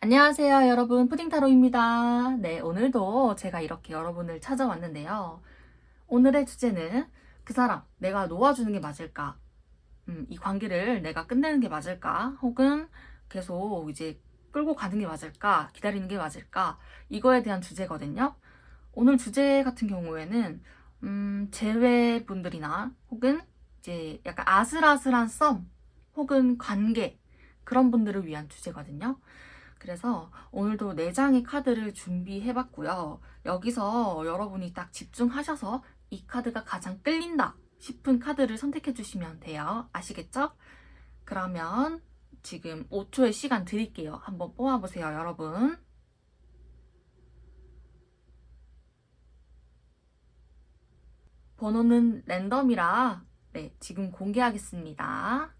안녕하세요, 여러분. 푸딩타로입니다. 네, 오늘도 제가 이렇게 여러분을 찾아왔는데요. 오늘의 주제는 그 사람, 내가 놓아주는 게 맞을까? 이 관계를 내가 끝내는 게 맞을까? 혹은 계속 이제 끌고 가는 게 맞을까? 기다리는 게 맞을까? 이거에 대한 주제거든요. 오늘 주제 같은 경우에는, 재회분들이나 혹은 이제 약간 아슬아슬한 썸 혹은 관계, 그런 분들을 위한 주제거든요. 그래서 오늘도 4장의 카드를 준비해봤고요. 여기서 여러분이 딱 집중하셔서 이 카드가 가장 끌린다 싶은 카드를 선택해 주시면 돼요. 아시겠죠? 그러면 지금 5초의 시간 드릴게요. 한번 뽑아보세요, 여러분. 번호는 랜덤이라 네, 지금 공개하겠습니다.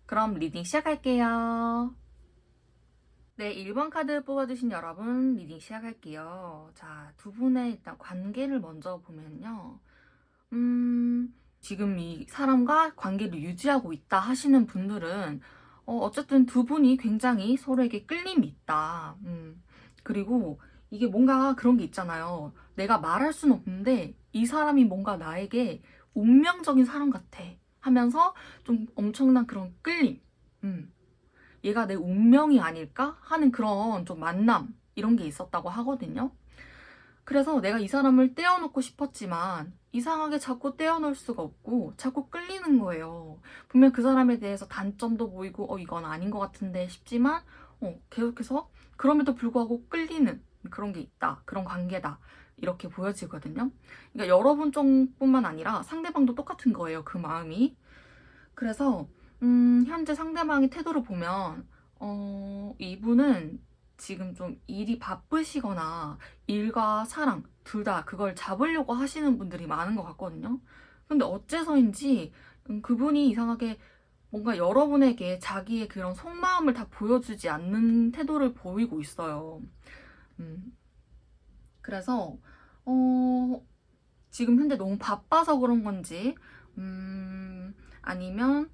그럼 리딩 시작할게요. 네, 1번 카드 뽑아주신 여러분 리딩 시작할게요. 자, 두 분의 일단 관계를 먼저 보면요. 지금 이 사람과 관계를 유지하고 있다 하시는 분들은 어쨌든 두 분이 굉장히 서로에게 끌림이 있다. 그리고 이게 뭔가 그런 게 있잖아요. 내가 말할 순 없는데 이 사람이 뭔가 나에게 운명적인 사람 같아 하면서 좀 엄청난 그런 끌림. 음. 얘가 내 운명이 아닐까 하는 그런 좀 만남 이런 게 있었다고 하거든요. 그래서 내가 이 사람을 떼어놓고 싶었지만 이상하게 자꾸 떼어놓을 수가 없고 자꾸 끌리는 거예요. 분명 그 사람에 대해서 단점도 보이고 이건 아닌 것 같은데 싶지만 계속해서 그럼에도 불구하고 끌리는 그런 게 있다. 그런 관계다. 이렇게 보여지거든요. 그러니까 여러분 쪽뿐만 아니라 상대방도 똑같은 거예요. 그 마음이. 그래서 현재 상대방의 태도를 보면 이분은 지금 좀 일이 바쁘시거나 일과 사랑 둘 다 그걸 잡으려고 하시는 분들이 많은 것 같거든요. 근데 어째서인지 그분이 이상하게 뭔가 여러분에게 자기의 그런 속마음을 다 보여주지 않는 태도를 보이고 있어요. 음, 그래서 지금 현재 너무 바빠서 그런 건지 아니면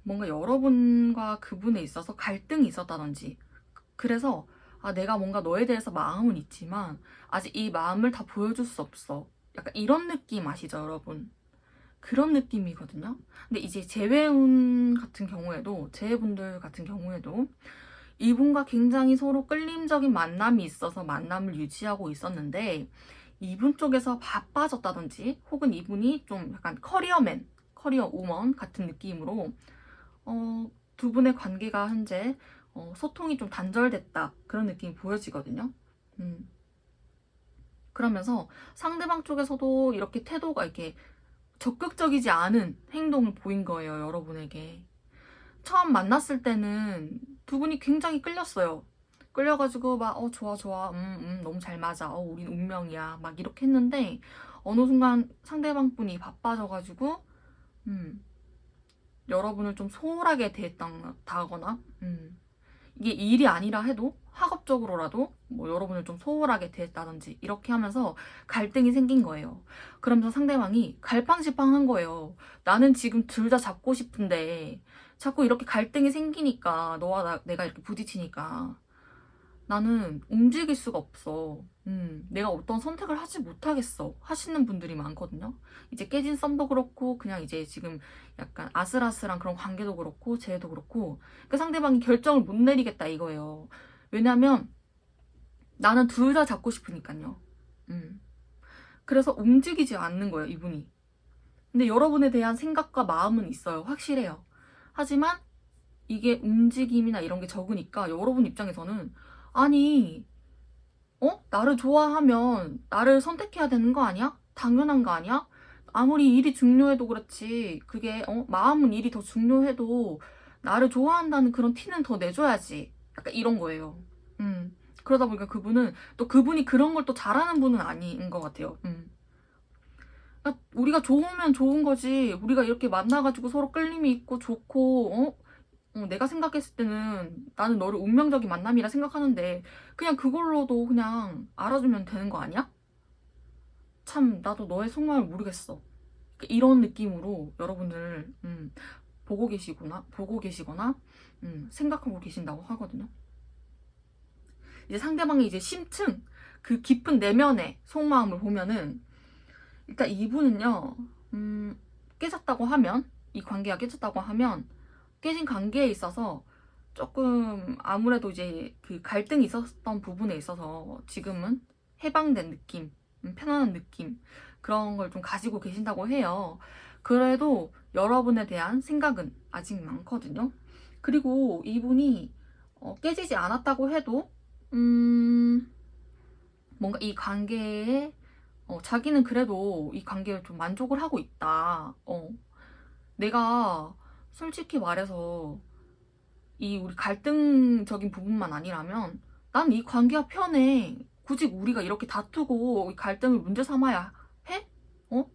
뭔가 여러분과 그분에 있어서 갈등이 있었다든지 그래서 내가 뭔가 너에 대해서 마음은 있지만 아직 이 마음을 다 보여줄 수 없어. 약간 이런 느낌 아시죠, 여러분? 그런 느낌이거든요. 근데 이제 재회운 같은 경우에도 재회분들 같은 경우에도 이분과 굉장히 서로 끌림적인 만남이 있어서 만남을 유지하고 있었는데 이분 쪽에서 바빠졌다든지 혹은 이분이 좀 약간 커리어맨, 커리어 우먼 같은 느낌으로 두 분의 관계가 현재 소통이 좀 단절됐다. 그런 느낌이 보여지거든요. 음. 그러면서 상대방 쪽에서도 이렇게 태도가 이렇게 적극적이지 않은 행동을 보인 거예요, 여러분에게. 처음 만났을 때는 두 분이 굉장히 끌렸어요. 끌려가지고 막, 좋아, 좋아, 너무 잘 맞아, 우린 운명이야. 막 이렇게 했는데, 어느 순간 상대방 분이 바빠져가지고, 음, 여러분을 좀 소홀하게 대했다거나, 이게 일이 아니라 해도 학업적으로라도 뭐 여러분을 좀 소홀하게 대했다든지 이렇게 하면서 갈등이 생긴 거예요. 그러면서 상대방이 갈팡질팡한 거예요. 나는 지금 둘 다 잡고 싶은데 자꾸 이렇게 갈등이 생기니까 너와 내가 이렇게 부딪히니까 나는 움직일 수가 없어. 내가 어떤 선택을 하지 못하겠어. 하시는 분들이 많거든요. 이제 깨진 썸도 그렇고, 그냥 이제 지금 약간 아슬아슬한 그런 관계도 그렇고, 재회도 그렇고, 그 상대방이 결정을 못 내리겠다 이거예요. 왜냐면 나는 둘 다 잡고 싶으니까요. 음. 그래서 움직이지 않는 거예요, 이분이. 근데 여러분에 대한 생각과 마음은 있어요. 확실해요. 하지만 이게 움직임이나 이런 게 적으니까 여러분 입장에서는 아니, 나를 좋아하면 나를 선택해야 되는 거 아니야? 당연한 거 아니야? 아무리 일이 중요해도 그렇지. 그게, 마음은 일이 더 중요해도 나를 좋아한다는 그런 티는 더 내줘야지. 약간 이런 거예요. 그러다 보니까 그분은 또 그분이 그런 걸 또 잘하는 분은 아닌 것 같아요. 그러니까 우리가 좋으면 좋은 거지. 우리가 이렇게 만나가지고 서로 끌림이 있고 좋고, 내가 생각했을 때는 나는 너를 운명적인 만남이라 생각하는데 그냥 그걸로도 그냥 알아주면 되는 거 아니야? 참 나도 너의 속마음을 모르겠어. 이런 느낌으로 여러분을 보고 계시거나 생각하고 계신다고 하거든요. 이제 상대방의 이제 심층, 그 깊은 내면의 속마음을 보면은 일단 이분은요, 깨졌다고 하면, 이 관계가 깨졌다고 하면 깨진 관계에 있어서 조금 아무래도 이제 그 갈등이 있었던 부분에 있어서 지금은 해방된 느낌, 편안한 느낌, 그런 걸 좀 가지고 계신다고 해요. 그래도 여러분에 대한 생각은 아직 많거든요. 그리고 이분이 깨지지 않았다고 해도 뭔가 이 관계에 자기는 그래도 이 관계에 좀 만족을 하고 있다. 내가 솔직히 말해서 이 우리 갈등적인 부분만 아니라면 난 이 관계가 편해. 굳이 우리가 이렇게 다투고 이 갈등을 문제 삼아야 해?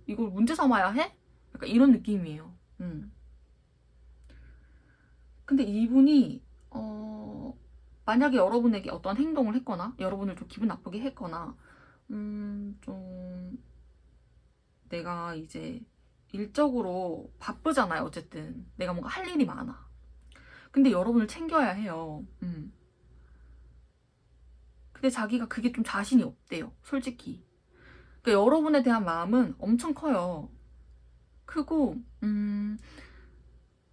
이걸 문제 삼아야 해? 약간 이런 느낌이에요. 근데 이분이 만약에 여러분에게 어떤 행동을 했거나 여러분을 좀 기분 나쁘게 했거나 좀 내가 이제 일적으로 바쁘잖아요. 어쨌든 내가 뭔가 할 일이 많아. 근데 여러분을 챙겨야 해요. 근데 자기가 그게 좀 자신이 없대요. 솔직히. 그러니까 여러분에 대한 마음은 엄청 커요. 크고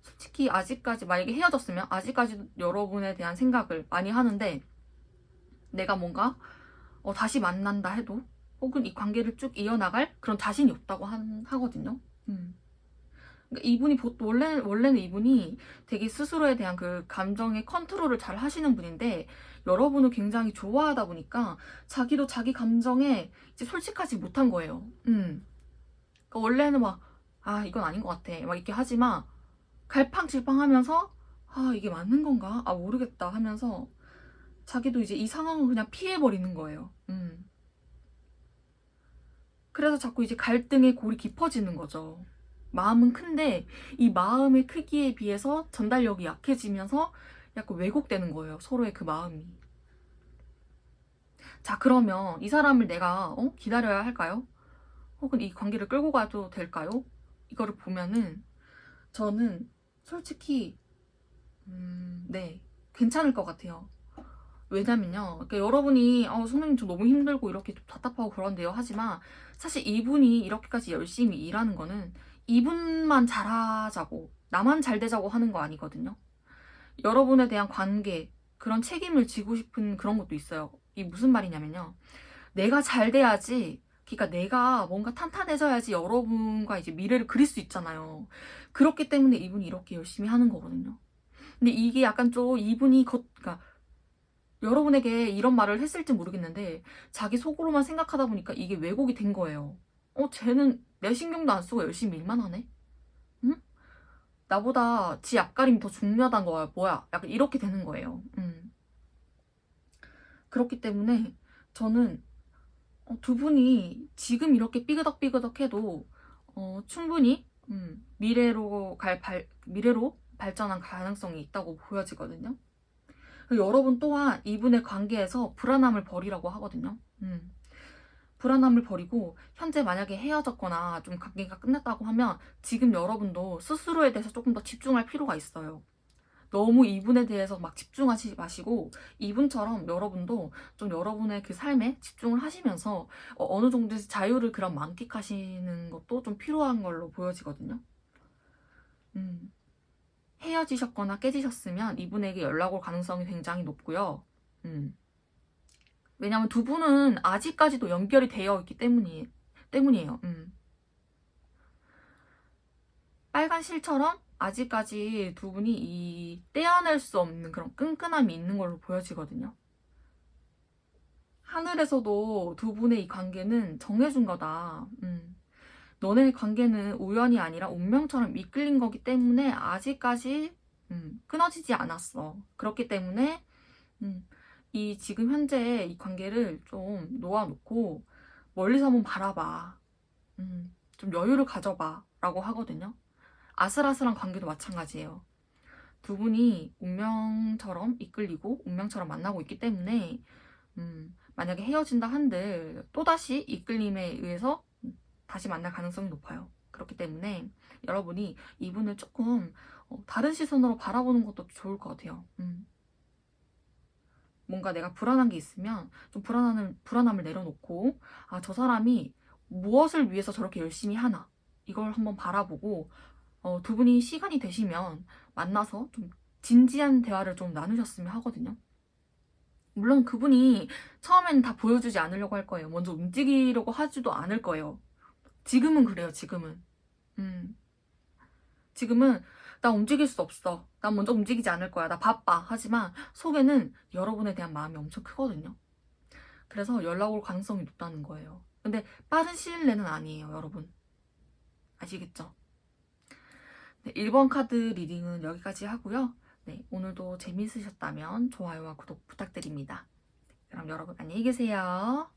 솔직히 아직까지 만약에 헤어졌으면 아직까지 여러분에 대한 생각을 많이 하는데 내가 뭔가 다시 만난다 해도 혹은 이 관계를 쭉 이어나갈 그런 자신이 없다고 하거든요. 그러니까 이분이 원래는 이분이 되게 스스로에 대한 그 감정의 컨트롤을 잘 하시는 분인데 여러분을 굉장히 좋아하다 보니까 자기도 자기 감정에 이제 솔직하지 못한 거예요. 그러니까 원래는 막 이건 아닌 것 같아 막 이렇게 하지만 갈팡질팡하면서 이게 맞는 건가? 모르겠다 하면서 자기도 이제 이 상황을 그냥 피해버리는 거예요. 그래서 자꾸 이제 갈등의 골이 깊어지는 거죠. 마음은 큰데 이 마음의 크기에 비해서 전달력이 약해지면서 약간 왜곡되는 거예요. 서로의 그 마음이. 자, 그러면 이 사람을 내가 기다려야 할까요? 혹은 이 관계를 끌고 가도 될까요? 이거를 보면은 저는 솔직히 네, 괜찮을 것 같아요. 왜냐면요. 그러니까 여러분이 선생님 저 너무 힘들고 이렇게 좀 답답하고 그런데요. 하지만 사실 이분이 이렇게까지 열심히 일하는 거는 이분만 잘하자고 나만 잘 되자고 하는 거 아니거든요. 여러분에 대한 관계 그런 책임을 지고 싶은 그런 것도 있어요. 이 무슨 말이냐면요. 내가 잘 돼야지 그러니까 내가 뭔가 탄탄해져야지 여러분과 이제 미래를 그릴 수 있잖아요. 그렇기 때문에 이분이 이렇게 열심히 하는 거거든요. 근데 이게 약간 좀 이분이 그러니까 여러분에게 이런 말을 했을지 모르겠는데 자기 속으로만 생각하다 보니까 이게 왜곡이 된 거예요. 쟤는 내 신경도 안 쓰고 열심히 일만 하네? 응? 나보다 지 앞가림이 더 중요하단 거야. 뭐야? 약간 이렇게 되는 거예요. 그렇기 때문에 저는 두 분이 지금 이렇게 삐그덕삐그덕 해도 충분히 미래로 발전한 가능성이 있다고 보여지거든요. 여러분 또한 이분의 관계에서 불안함을 버리라고 하거든요. 불안함을 버리고 현재 만약에 헤어졌거나 좀 관계가 끝났다고 하면 지금 여러분도 스스로에 대해서 조금 더 집중할 필요가 있어요. 너무 이분에 대해서 막 집중하지 마시고 이분처럼 여러분도 좀 여러분의 그 삶에 집중을 하시면서 어느 정도의 자유를 그럼 만끽하시는 것도 좀 필요한 걸로 보여지거든요. 음. 헤어지셨거나 깨지셨으면 이분에게 연락 올 가능성이 굉장히 높고요. 왜냐면 두 분은 아직까지도 연결이 되어 있기 때문이에요. 빨간 실처럼 아직까지 두 분이 이 떼어낼 수 없는 그런 끈끈함이 있는 걸로 보여지거든요. 하늘에서도 두 분의 이 관계는 정해준 거다. 너네 관계는 우연이 아니라 운명처럼 이끌린 거기 때문에 아직까지 끊어지지 않았어. 그렇기 때문에 이 지금 현재 이 관계를 좀 놓아놓고 멀리서 한번 바라봐. 좀 여유를 가져봐. 라고 하거든요. 아슬아슬한 관계도 마찬가지예요. 두 분이 운명처럼 이끌리고 운명처럼 만나고 있기 때문에 만약에 헤어진다 한들 또다시 이끌림에 의해서 다시 만날 가능성이 높아요. 그렇기 때문에 여러분이 이분을 조금 다른 시선으로 바라보는 것도 좋을 것 같아요. 뭔가 내가 불안한 게 있으면 좀 불안함을 내려놓고, 아, 저 사람이 무엇을 위해서 저렇게 열심히 하나, 이걸 한번 바라보고, 두 분이 시간이 되시면 만나서 좀 진지한 대화를 좀 나누셨으면 하거든요. 물론 그분이 처음에는 다 보여주지 않으려고 할 거예요. 먼저 움직이려고 하지도 않을 거예요. 지금은 그래요, 지금은. 음, 지금은 나 움직일 수 없어. 난 먼저 움직이지 않을 거야. 나 바빠. 하지만 속에는 여러분에 대한 마음이 엄청 크거든요. 그래서 연락 올 가능성이 높다는 거예요. 근데 빠른 시일 내는 아니에요, 여러분. 아시겠죠? 네, 1번 카드 리딩은 여기까지 하고요. 네, 오늘도 재미있으셨다면 좋아요와 구독 부탁드립니다. 그럼 여러분 안녕히 계세요.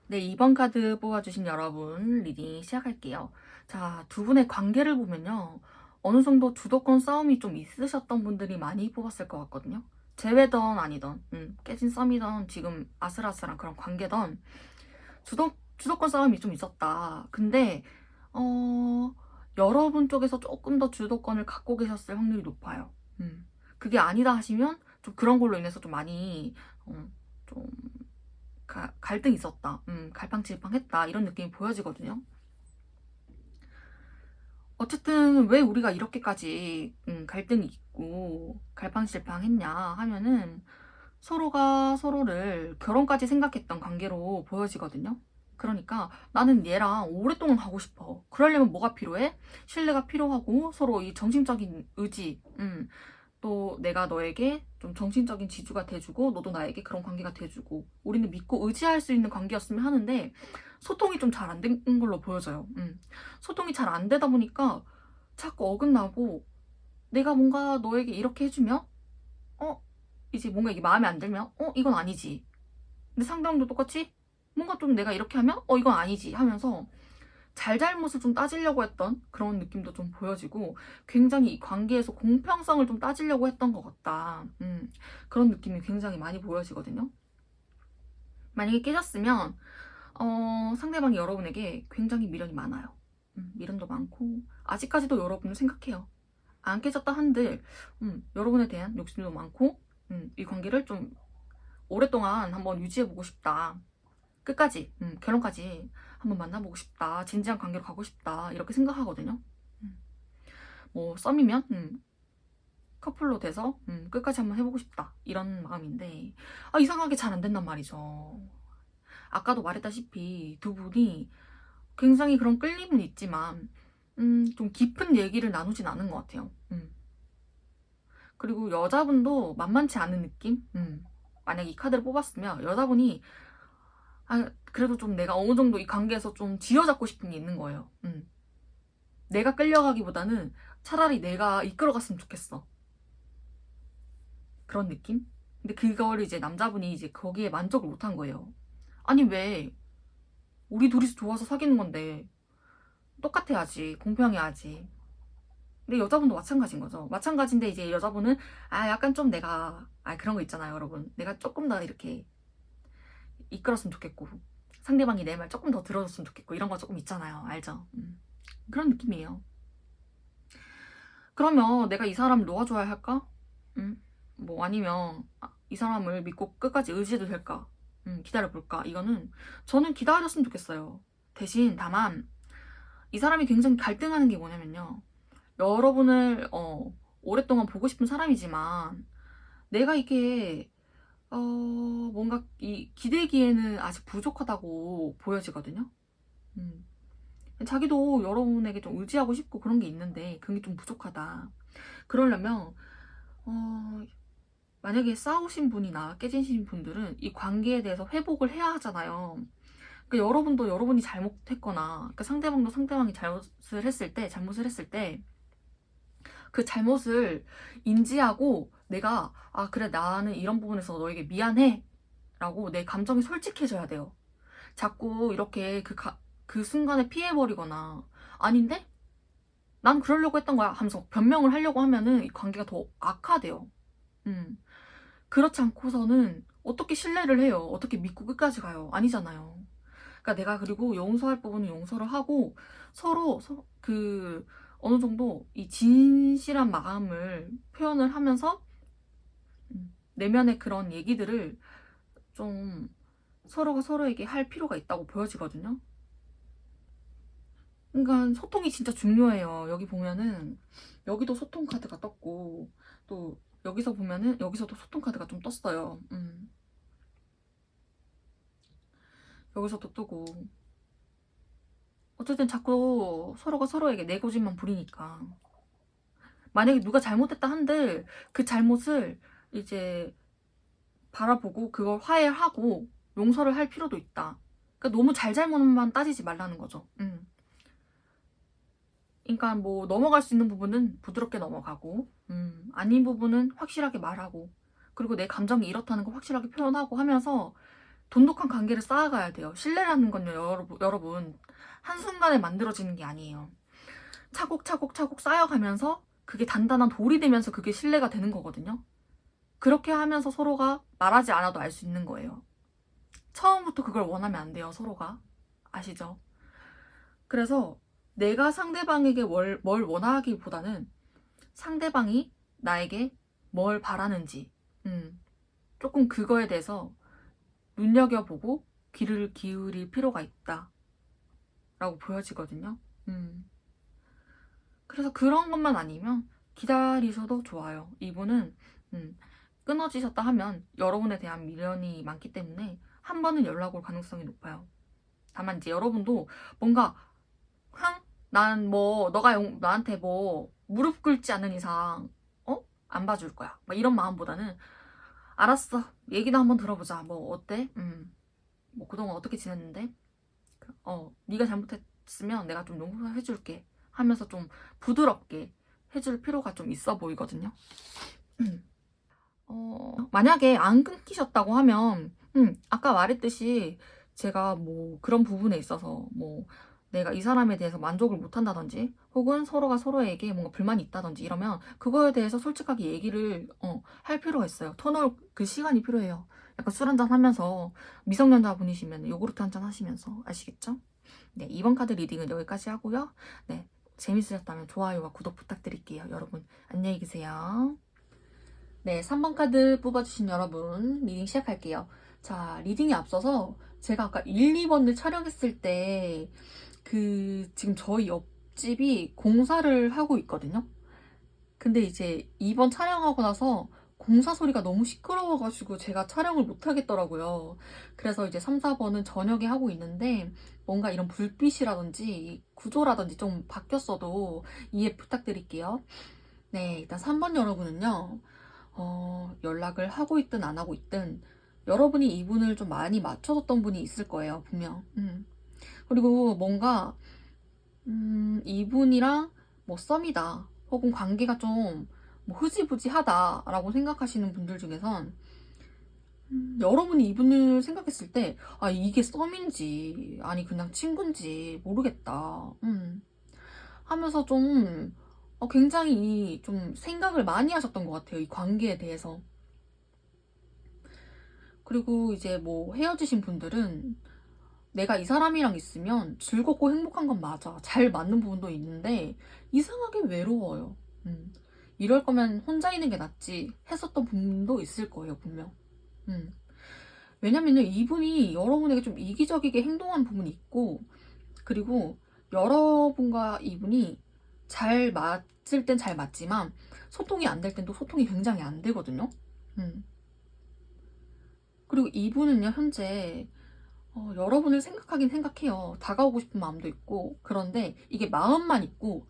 네, 2번 카드 뽑아주신 여러분 리딩 시작할게요. 자, 두 분의 관계를 보면요. 어느 정도 주도권 싸움이 좀 있으셨던 분들이 많이 뽑았을 것 같거든요. 재회던 아니던, 깨진 썸이던 지금 아슬아슬한 그런 관계던 주도권 싸움이 좀 있었다. 근데 여러분 쪽에서 조금 더 주도권을 갖고 계셨을 확률이 높아요. 그게 아니다 하시면 좀 그런 걸로 인해서 좀 많이 좀 갈등이 있었다. 갈팡질팡했다. 이런 느낌이 보여지거든요. 어쨌든 왜 우리가 이렇게까지 갈등이 있고 갈팡질팡했냐 하면은 서로가 서로를 결혼까지 생각했던 관계로 보여지거든요. 그러니까 나는 얘랑 오랫동안 가고 싶어. 그러려면 뭐가 필요해? 신뢰가 필요하고 서로 이 정신적인 의지, 또 내가 너에게 좀 정신적인 지주가 돼주고 너도 나에게 그런 관계가 돼주고 우리는 믿고 의지할 수 있는 관계였으면 하는데 소통이 좀 잘 안 된 걸로 보여져요. 소통이 잘 안 되다 보니까 자꾸 어긋나고 내가 뭔가 너에게 이렇게 해주면 이제 뭔가 이게 마음에 안 들면 이건 아니지. 근데 상대방도 똑같이 뭔가 좀 내가 이렇게 하면 이건 아니지 하면서 잘잘못을 좀 따지려고 했던 그런 느낌도 좀 보여지고 굉장히 이 관계에서 공평성을 좀 따지려고 했던 것 같다. 그런 느낌이 굉장히 많이 보여지거든요. 만약에 깨졌으면 상대방이 여러분에게 굉장히 미련이 많아요. 미련도 많고 아직까지도 여러분을 생각해요. 안 깨졌다 한들 여러분에 대한 욕심도 많고 이 관계를 좀 오랫동안 한번 유지해보고 싶다. 끝까지 결혼까지 한번 만나보고 싶다. 진지한 관계로 가고 싶다. 이렇게 생각하거든요. 뭐 썸이면 커플로 돼서 끝까지 한번 해보고 싶다. 이런 마음인데 이상하게 잘 안 된단 말이죠. 아까도 말했다시피 두 분이 굉장히 그런 끌림은 있지만 좀 깊은 얘기를 나누진 않은 것 같아요. 그리고 여자분도 만만치 않은 느낌? 만약 이 카드를 뽑았으면 여자분이 그래도 좀 내가 어느 정도 이 관계에서 좀 쥐어잡고 싶은 게 있는 거예요. 내가 끌려가기보다는 차라리 내가 이끌어갔으면 좋겠어. 그런 느낌? 근데 그걸 이제 남자분이 이제 거기에 만족을 못한 거예요. 아니 왜 우리 둘이서 좋아서 사귀는 건데 똑같아야지, 공평해야지. 근데 여자분도 마찬가지인 거죠. 마찬가지인데 이제 여자분은 약간 좀 내가 그런 거 있잖아요, 여러분. 내가 조금 더 이렇게 이끌었으면 좋겠고 상대방이 내 말 조금 더 들어줬으면 좋겠고 이런 거 조금 있잖아요. 알죠? 그런 느낌이에요. 그러면 내가 이 사람을 놓아줘야 할까? 뭐 아니면 이 사람을 믿고 끝까지 의지해도 될까? 기다려볼까? 이거는 저는 기다렸으면 좋겠어요. 대신 다만 이 사람이 굉장히 갈등하는 게 뭐냐면요. 여러분을 오랫동안 보고 싶은 사람이지만 내가 이게 뭔가 이 기대기에는 아직 부족하다고 보여지거든요. 자기도 여러분에게 좀 의지하고 싶고 그런 게 있는데 그게 좀 부족하다. 그러려면 만약에 싸우신 분이나 깨지신 분들은 이 관계에 대해서 회복을 해야 하잖아요. 그러니까 여러분도 여러분이 잘못했거나 그러니까 상대방도 상대방이 잘못을 했을 때 그 잘못을 인지하고 내가 그래 나는 이런 부분에서 너에게 미안해 라고 내 감정이 솔직해져야 돼요. 자꾸 이렇게 그 순간에 피해버리거나 아닌데? 난 그러려고 했던 거야 하면서 변명을 하려고 하면은 이 관계가 더 악화돼요. 그렇지 않고서는 어떻게 신뢰를 해요? 어떻게 믿고 끝까지 가요? 아니잖아요. 그러니까 내가 그리고 용서할 부분은 용서를 하고 서로 어느 정도 이 진실한 마음을 표현을 하면서 내면의 그런 얘기들을 좀 서로가 서로에게 할 필요가 있다고 보여지거든요. 그러니까 소통이 진짜 중요해요. 여기 보면은 여기도 소통 카드가 떴고 또 여기서 보면은 여기서도 소통 카드가 좀 떴어요. 여기서도 뜨고 어쨌든 자꾸 서로가 서로에게 내 고집만 부리니까 만약에 누가 잘못했다 한들 그 잘못을 이제 바라보고 그걸 화해하고 용서를 할 필요도 있다. 그러니까 너무 잘잘못만 따지지 말라는 거죠. 그러니까 뭐 넘어갈 수 있는 부분은 부드럽게 넘어가고 아닌 부분은 확실하게 말하고 그리고 내 감정이 이렇다는 거 확실하게 표현하고 하면서 돈독한 관계를 쌓아가야 돼요. 신뢰라는 건요, 여러분 한순간에 만들어지는 게 아니에요. 차곡차곡차곡 쌓여가면서 그게 단단한 돌이 되면서 그게 신뢰가 되는 거거든요. 그렇게 하면서 서로가 말하지 않아도 알 수 있는 거예요. 처음부터 그걸 원하면 안 돼요, 서로가. 아시죠? 그래서 내가 상대방에게 뭘 원하기보다는 상대방이 나에게 뭘 바라는지 조금 그거에 대해서 눈여겨보고 귀를 기울일 필요가 있다 라고 보여지거든요. 그래서 그런 것만 아니면 기다리셔도 좋아요. 이분은 끊어지셨다 하면 여러분에 대한 미련이 많기 때문에 한 번은 연락 올 가능성이 높아요. 다만 이제 여러분도 뭔가 난 뭐 너가 나한테 뭐 무릎 꿇지 않는 이상 안 봐줄 거야. 막 이런 마음보다는 알았어. 얘기도 한번 들어보자. 뭐 어때? 뭐 그동안 어떻게 지냈는데? 네가 잘못했으면 내가 좀 용서해줄게 하면서 좀 부드럽게 해줄 필요가 좀 있어 보이거든요. 만약에 안 끊기셨다고 하면 아까 말했듯이 제가 뭐 그런 부분에 있어서 뭐 내가 이 사람에 대해서 만족을 못한다든지 혹은 서로가 서로에게 뭔가 불만이 있다든지 이러면 그거에 대해서 솔직하게 얘기를 할 필요가 있어요. 터놓을 그 시간이 필요해요. 약간 술 한잔 하면서 미성년자분이시면 요구르트 한잔 하시면서 아시겠죠? 네, 이번 카드 리딩은 여기까지 하고요. 네, 재밌으셨다면 좋아요와 구독 부탁드릴게요. 여러분 안녕히 계세요. 네, 3번 카드 뽑아주신 여러분 리딩 시작할게요. 자, 리딩에 앞서서 제가 아까 1, 2번을 촬영했을 때 지금 저희 옆집이 공사를 하고 있거든요. 근데 이제 2번 촬영하고 나서 공사 소리가 너무 시끄러워가지고 제가 촬영을 못 하겠더라고요. 그래서 이제 3, 4번은 저녁에 하고 있는데 뭔가 이런 불빛이라든지 구조라든지 좀 바뀌었어도 이해 부탁드릴게요. 네, 일단 3번 여러분은요. 연락을 하고 있든 안 하고 있든 여러분이 이분을 좀 많이 맞춰줬던 분이 있을 거예요, 분명. 그리고 뭔가 이분이랑 뭐 썸이다 혹은 관계가 좀뭐 흐지부지하다라고 생각하시는 분들 중에선 여러분이 이분을 생각했을 때 아 이게 썸인지 아니 그냥 친구인지 모르겠다 하면서 좀 굉장히 좀 생각을 많이 하셨던 것 같아요. 이 관계에 대해서. 그리고 이제 뭐 헤어지신 분들은 내가 이 사람이랑 있으면 즐겁고 행복한 건 맞아. 잘 맞는 부분도 있는데 이상하게 외로워요. 이럴 거면 혼자 있는 게 낫지 했었던 부분도 있을 거예요, 분명. 왜냐면요, 이분이 여러분에게 좀 이기적이게 행동한 부분이 있고 그리고 여러분과 이분이 잘 맞을 땐 잘 맞지만 소통이 안 될 땐 또 소통이 굉장히 안 되거든요. 그리고 이분은요, 현재 여러분을 생각하긴 생각해요. 다가오고 싶은 마음도 있고 그런데 이게 마음만 있고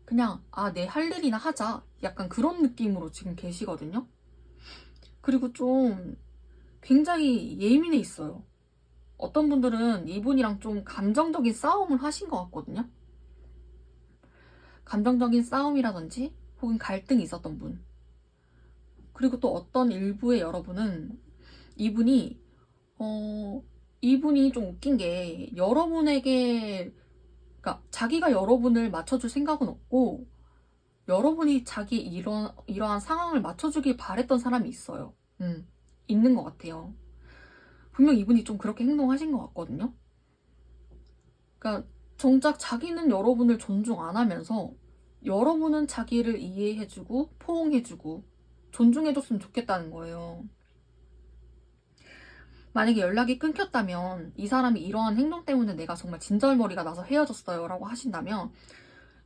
그냥 내 할 일이나 하자 약간 그런 느낌으로 지금 계시거든요. 그리고 좀 굉장히 예민해 있어요. 어떤 분들은 이분이랑 좀 감정적인 싸움을 하신 것 같거든요. 감정적인 싸움이라든지 혹은 갈등이 있었던 분. 그리고 또 어떤 일부의 여러분은 이분이 이분이 좀 웃긴 게 여러분에게 그러니까 자기가 여러분을 맞춰줄 생각은 없고 여러분이 자기 이러한 상황을 맞춰주길 바랬던 사람이 있어요. 있는 것 같아요. 분명 이분이 좀 그렇게 행동하신 것 같거든요. 그러니까 정작 자기는 여러분을 존중 안 하면서 여러분은 자기를 이해해주고 포옹해주고 존중해줬으면 좋겠다는 거예요. 만약에 연락이 끊겼다면 이 사람이 이러한 행동 때문에 내가 정말 진절머리가 나서 헤어졌어요 라고 하신다면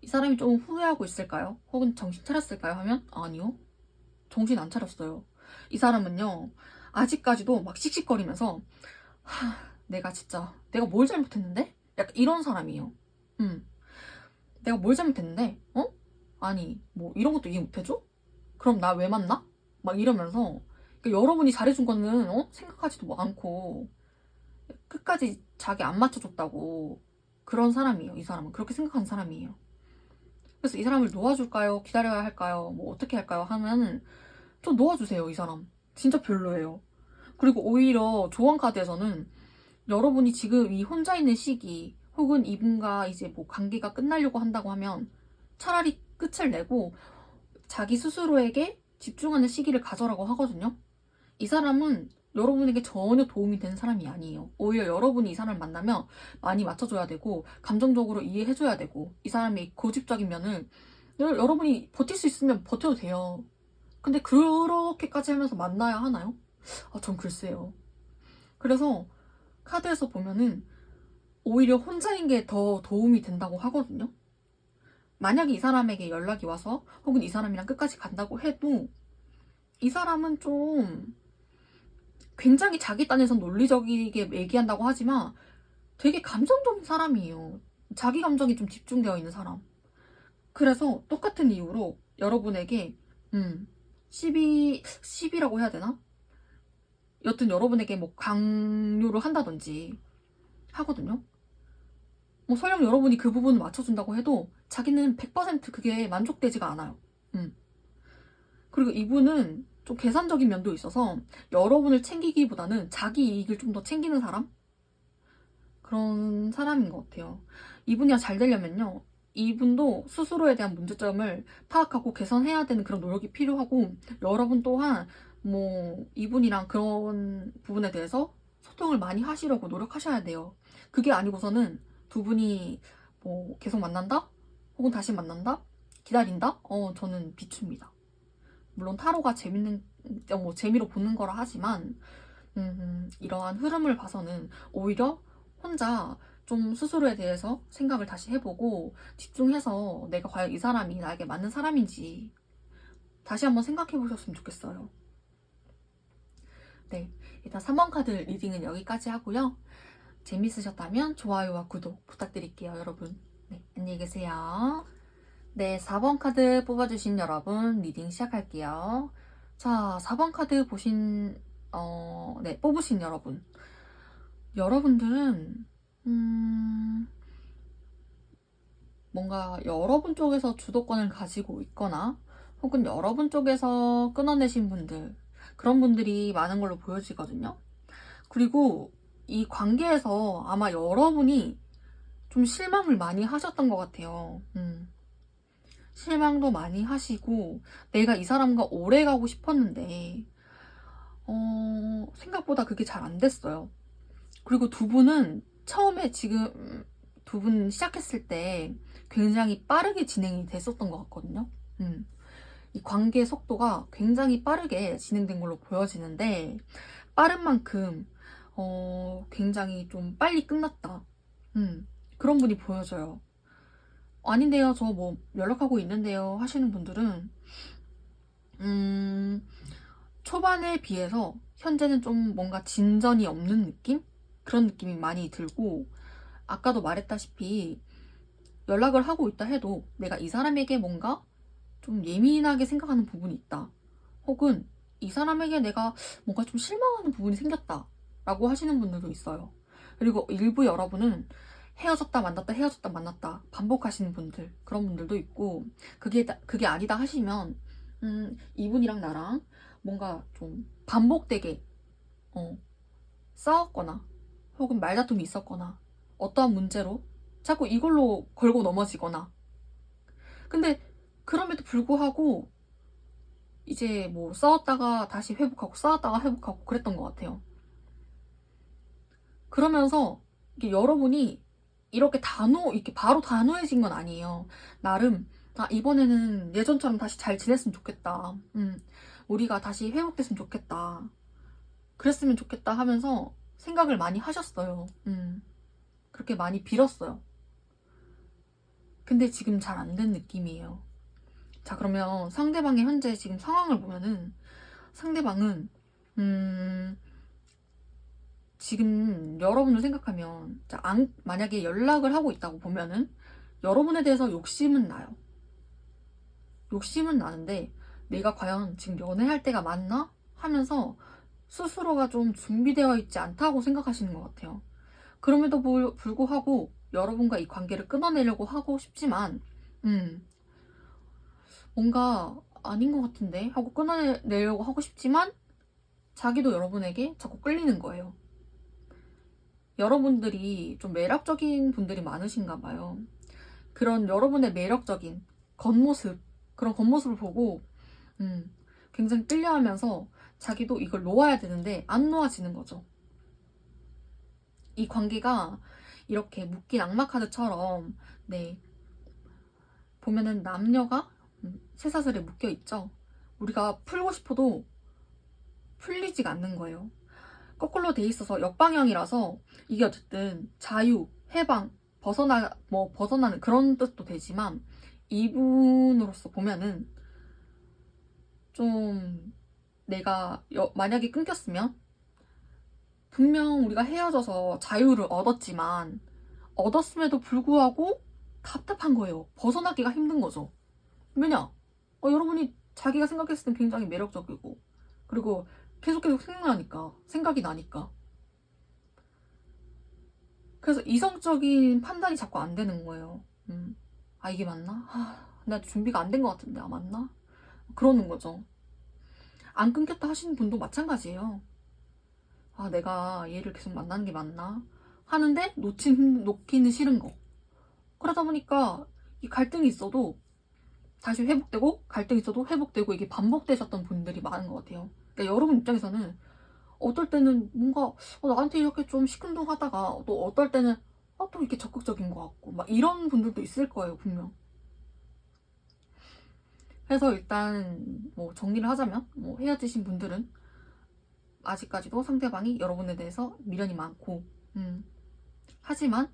이 사람이 좀 후회하고 있을까요? 혹은 정신 차렸을까요? 하면 아니요. 정신 안 차렸어요. 이 사람은요. 아직까지도 막 씩씩거리면서 내가 뭘 잘못했는데? 약간 이런 사람이에요. 내가 뭘 잘못했는데? 아니 뭐 이런 것도 이해 못해줘? 그럼 나 왜 만나? 막 이러면서 그러니까 여러분이 잘해준 거는 생각하지도 않고 끝까지 자기 안 맞춰줬다고 그런 사람이에요. 이 사람은 그렇게 생각하는 사람이에요. 그래서 이 사람을 놓아줄까요? 기다려야 할까요? 뭐 어떻게 할까요? 하면은 좀 놓아주세요. 이 사람 진짜 별로예요. 그리고 오히려 조언 카드에서는 여러분이 지금 이 혼자 있는 시기 혹은 이분과 이제 뭐 관계가 끝나려고 한다고 하면 차라리 끝을 내고 자기 스스로에게 집중하는 시기를 가져라고 하거든요. 이 사람은 여러분에게 전혀 도움이 되는 사람이 아니에요. 오히려 여러분이 이 사람을 만나면 많이 맞춰줘야 되고 감정적으로 이해해줘야 되고 이 사람의 고집적인 면을 여러분이 버틸 수 있으면 버텨도 돼요. 근데 그렇게까지 하면서 만나야 하나요? 전 글쎄요. 그래서 카드에서 보면은 오히려 혼자인 게 더 도움이 된다고 하거든요. 만약에 이 사람에게 연락이 와서 혹은 이 사람이랑 끝까지 간다고 해도 이 사람은 좀 굉장히 자기 딴에서 논리적이게 얘기한다고 하지만 되게 감정적인 사람이에요. 자기 감정이 좀 집중되어 있는 사람. 그래서 똑같은 이유로 여러분에게 10이라고 해야 되나? 여튼 여러분에게 뭐 강요를 한다든지 하거든요. 뭐 설령 여러분이 그 부분을 맞춰준다고 해도 자기는 100% 그게 만족되지가 않아요. 그리고 이분은 좀 계산적인 면도 있어서 여러분을 챙기기보다는 자기 이익을 좀 더 챙기는 사람? 그런 사람인 것 같아요. 이분이랑 잘 되려면요. 이분도 스스로에 대한 문제점을 파악하고 개선해야 되는 그런 노력이 필요하고 여러분 또한 뭐 이분이랑 그런 부분에 대해서 소통을 많이 하시려고 노력하셔야 돼요. 그게 아니고서는 두 분이 뭐 계속 만난다? 혹은 다시 만난다? 기다린다? 저는 비춥니다. 물론 타로가 재미로 보는 거라 하지만 이러한 흐름을 봐서는 오히려 혼자 좀 스스로에 대해서 생각을 다시 해보고 집중해서 내가 과연 이 사람이 나에게 맞는 사람인지 다시 한번 생각해 보셨으면 좋겠어요. 네, 일단 3번 카드 리딩은 여기까지 하고요. 재밌으셨다면 좋아요와 구독 부탁드릴게요, 여러분. 네, 안녕히 계세요. 네, 4번 카드 뽑아주신 여러분 리딩 시작할게요. 자, 4번 카드 뽑으신 여러분. 여러분들은 뭔가 여러분 쪽에서 주도권을 가지고 있거나 혹은 여러분 쪽에서 끊어내신 분들, 그런 분들이 많은 걸로 보여지거든요. 그리고 이 관계에서 아마 여러분이 좀 실망을 많이 하셨던 것 같아요. 실망도 많이 하시고 내가 이 사람과 오래 가고 싶었는데 생각보다 그게 잘 안 됐어요. 그리고 두 분은 처음에 지금 두 분 시작했을 때 굉장히 빠르게 진행이 됐었던 것 같거든요. 이 관계 속도가 굉장히 빠르게 진행된 걸로 보여지는데 빠른 만큼 굉장히 좀 빨리 끝났다. 그런 분이 보여져요. 아닌데요, 저 뭐 연락하고 있는데요 하시는 분들은 초반에 비해서 현재는 좀 뭔가 진전이 없는 느낌? 그런 느낌이 많이 들고 아까도 말했다시피 연락을 하고 있다 해도 내가 이 사람에게 뭔가 좀 예민하게 생각하는 부분이 있다. 혹은 이 사람에게 내가 뭔가 좀 실망하는 부분이 생겼다. 라고 하시는 분들도 있어요. 그리고 일부 여러분은 헤어졌다 만났다 헤어졌다 만났다 반복하시는 분들, 그런 분들도 있고 그게 아니다 하시면 이분이랑 나랑 뭔가 좀 반복되게 싸웠거나 혹은 말다툼이 있었거나 어떠한 문제로 자꾸 이걸로 걸고 넘어지거나 근데 그럼에도 불구하고 이제 뭐 싸웠다가 다시 회복하고 싸웠다가 회복하고 그랬던 것 같아요. 그러면서 이게 여러분이 이렇게 바로 단호해진 건 아니에요. 나름 이번에는 예전처럼 다시 잘 지냈으면 좋겠다. 우리가 다시 회복됐으면 좋겠다. 그랬으면 좋겠다 하면서 생각을 많이 하셨어요. 그렇게 많이 빌었어요. 근데 지금 잘 안 된 느낌이에요. 자, 그러면 상대방의 현재 지금 상황을 보면은 상대방은 지금 여러분을 생각하면 자, 만약에 연락을 하고 있다고 보면은 여러분에 대해서 욕심은 나요. 욕심은 나는데 내가 과연 지금 연애할 때가 맞나? 하면서 스스로가 좀 준비되어 있지 않다고 생각하시는 것 같아요. 그럼에도 불구하고 여러분과 이 관계를 끊어내려고 하고 싶지만 뭔가 아닌 것 같은데 하고 끊어내려고 하고 싶지만 자기도 여러분에게 자꾸 끌리는 거예요. 여러분들이 좀 매력적인 분들이 많으신가 봐요. 그런 여러분의 매력적인 겉모습, 그런 겉모습을 보고 굉장히 끌려하면서 자기도 이걸 놓아야 되는데 안 놓아지는 거죠. 이 관계가 이렇게 묶인 악마 카드처럼 네, 보면은 남녀가 쇠사슬에 묶여 있죠. 우리가 풀고 싶어도 풀리지가 않는 거예요. 거꾸로 돼 있어서 역방향이라서 이게 어쨌든 자유, 해방, 벗어나는 그런 뜻도 되지만 이분으로서 보면은 좀 내가 만약에 끊겼으면 분명 우리가 헤어져서 자유를 얻었지만 얻었음에도 불구하고 답답한 거예요. 벗어나기가 힘든 거죠. 왜냐? 여러분이 자기가 생각했을 땐 굉장히 매력적이고 그리고 계속 생각이 나니까 그래서 이성적인 판단이 자꾸 안 되는 거예요. 아 이게 맞나? 나 준비가 안 된 것 같은데 맞나? 그러는 거죠. 안 끊겼다 하시는 분도 마찬가지예요. 내가 얘를 계속 만나는 게 맞나? 하는데 놓기는 싫은 거. 그러다 보니까 이 갈등이 있어도 다시 회복되고 갈등이 있어도 회복되고 이게 반복되셨던 분들이 많은 것 같아요. 그러니까 여러분 입장에서는 어떨 때는 뭔가 나한테 이렇게 좀 시큰둥하다가 또 어떨 때는 또 이렇게 적극적인 것 같고 막 이런 분들도 있을 거예요 분명. 그래서 일단 뭐 정리를 하자면 뭐 헤어지신 분들은 아직까지도 상대방이 여러분에 대해서 미련이 많고 하지만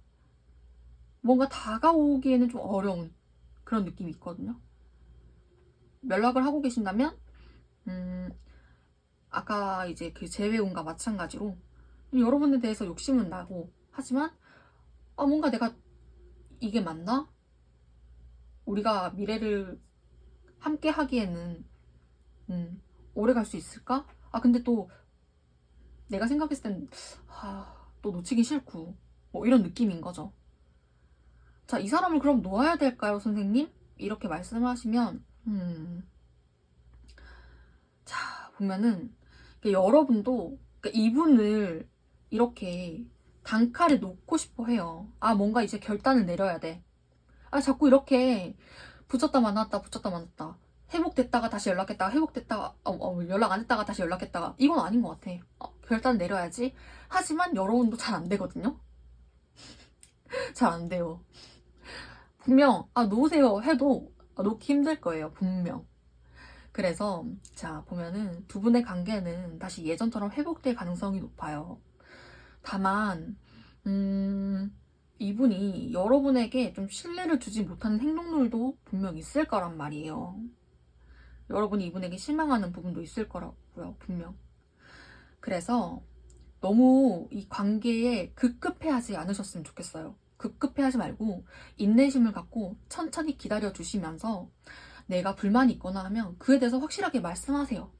뭔가 다가오기에는 좀 어려운 그런 느낌이 있거든요. 연락을 하고 계신다면 아까 이제 그 재회운과 마찬가지로 여러분에 대해서 욕심은 나고 하지만 뭔가 내가 이게 맞나? 우리가 미래를 함께 하기에는 오래 갈 수 있을까? 근데 또 내가 생각했을 땐 또 놓치기 싫고 뭐 이런 느낌인 거죠. 자, 이 사람을 그럼 놓아야 될까요, 선생님? 이렇게 말씀하시면 자, 보면은 여러분도 그러니까 이분을 이렇게 단칼에 놓고 싶어 해요. 뭔가 이제 결단을 내려야 돼. 자꾸 이렇게 붙였다 만났다. 회복됐다가 다시 연락했다가 회복됐다가 연락 안 했다가 다시 연락했다가 이건 아닌 것 같아. 결단 내려야지. 하지만 여러분도 잘 안 되거든요. 잘 안 돼요. 분명 놓으세요 해도 놓기 힘들 거예요. 분명. 그래서 자 보면은 두 분의 관계는 다시 예전처럼 회복될 가능성이 높아요. 다만 이분이 여러분에게 좀 신뢰를 주지 못하는 행동들도 분명 있을 거란 말이에요. 여러분이 이분에게 실망하는 부분도 있을 거라고요, 분명. 그래서 너무 이 관계에 급급해하지 않으셨으면 좋겠어요. 급급해하지 말고 인내심을 갖고 천천히 기다려 주시면서 내가 불만이 있거나 하면 그에 대해서 확실하게 말씀하세요.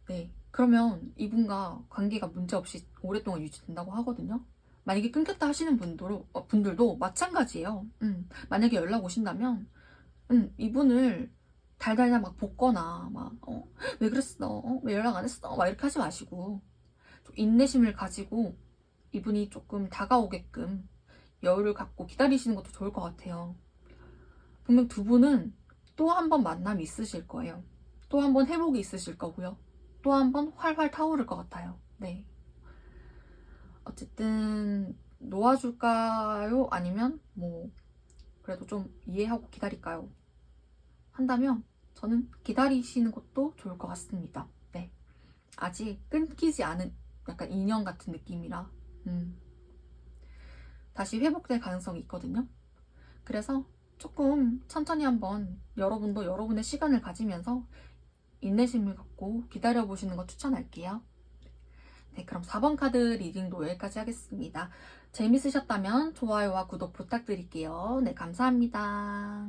네. 그러면 이분과 관계가 문제없이 오랫동안 유지된다고 하거든요. 만약에 끊겼다 하시는 분들도 마찬가지예요. 만약에 연락 오신다면 이분을 달달달 막 볶거나 왜 그랬어? 왜 연락 안 했어? 막 이렇게 하지 마시고 좀 인내심을 가지고 이분이 조금 다가오게끔 여유를 갖고 기다리시는 것도 좋을 것 같아요. 분명 두 분은 또 한 번 만남이 있으실 거예요. 또 한 번 회복이 있으실 거고요. 또 한 번 활활 타오를 것 같아요. 네. 어쨌든 놓아줄까요? 아니면 뭐 그래도 좀 이해하고 기다릴까요? 한다면 저는 기다리시는 것도 좋을 것 같습니다. 네. 아직 끊기지 않은 약간 인연 같은 느낌이라 다시 회복될 가능성이 있거든요. 그래서 조금 천천히 한번 여러분도 여러분의 시간을 가지면서 인내심을 갖고 기다려보시는 거 추천할게요. 네, 그럼 4번 카드 리딩도 여기까지 하겠습니다. 재밌으셨다면 좋아요와 구독 부탁드릴게요. 네, 감사합니다.